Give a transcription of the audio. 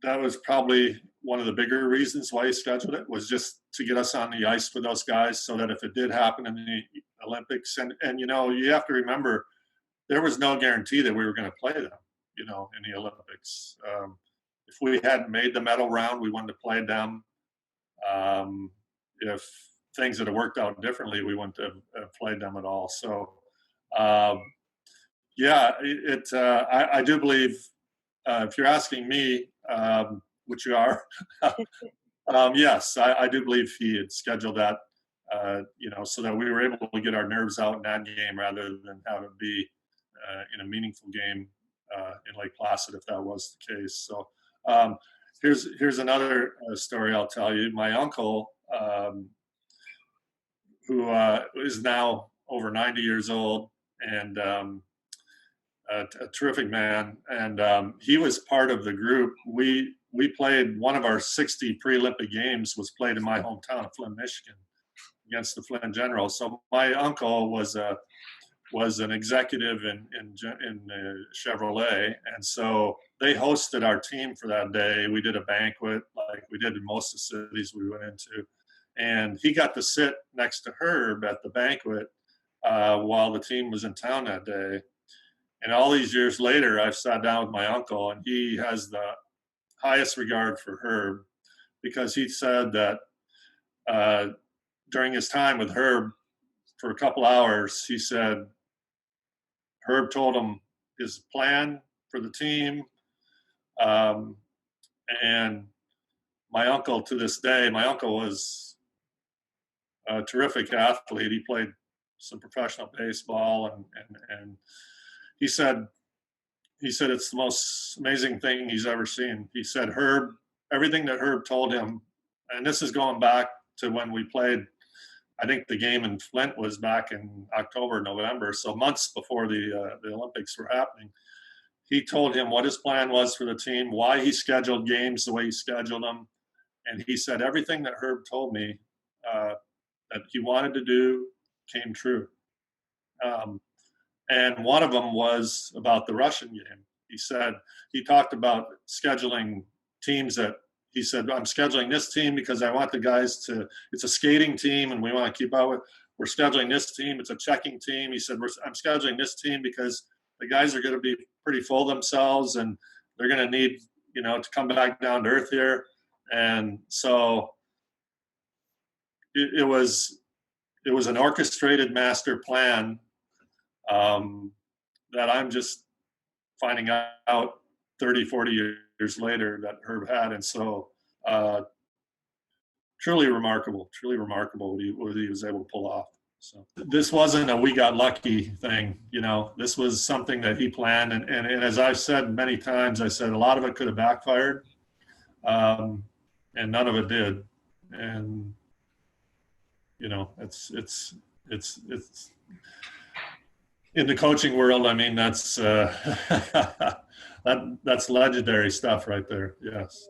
that was probably one of the bigger reasons why he scheduled it, was just to get us on the ice for those guys, so that if it did happen in the Olympics, and you have to remember, there was no guarantee that we were going to play them, in the Olympics. If we hadn't made the medal round, we wouldn't have played them. If things had worked out differently, we wouldn't have played them at all. So, I do believe, if you're asking me, which you are, yes, I do believe he had scheduled that, so that we were able to get our nerves out in that game rather than have it be in a meaningful game in Lake Placid, if that was the case. So here's another story I'll tell you. My uncle, who is now over 90 years old and a terrific man, and he was part of the group. We played one of our 60 pre-Olympic games was played in my hometown of Flint, Michigan, against the Flint Generals. So my uncle was an executive in Chevrolet, and so they hosted our team for that day. We did a banquet like we did in most of the cities we went into, and he got to sit next to Herb at the banquet while the team was in town that day. And all these years later, I've sat down with my uncle, and he has the highest regard for Herb, because he said that during his time with Herb for a couple hours, he said Herb told him his plan for the team. And my uncle, to this day, my uncle was a terrific athlete. He played some professional baseball, and he said it's the most amazing thing he's ever seen. He said everything that Herb told him, and this is going back to when we played, I think the game in Flint was back in October, November, so months before the Olympics were happening. He told him what his plan was for the team, why he scheduled games the way he scheduled them, and he said everything that Herb told me that he wanted to do came true. And one of them was about the Russian game. He talked about scheduling teams that he said, I'm scheduling this team because I want the guys it's a skating team and we want to keep up with, we're scheduling this team, it's a checking team. He said, I'm scheduling this team because the guys are going to be pretty full themselves and they're going to need, to come back down to earth here. And so it was an orchestrated master plan that I'm just finding out 30, 40 years later that Herb had. And so truly remarkable what he was able to pull off. So this wasn't a we got lucky thing, this was something that he planned. And as I've said many times, I said a lot of it could have backfired, and none of it did. And, it's in the coaching world, I mean, that's that's legendary stuff right there. Yes.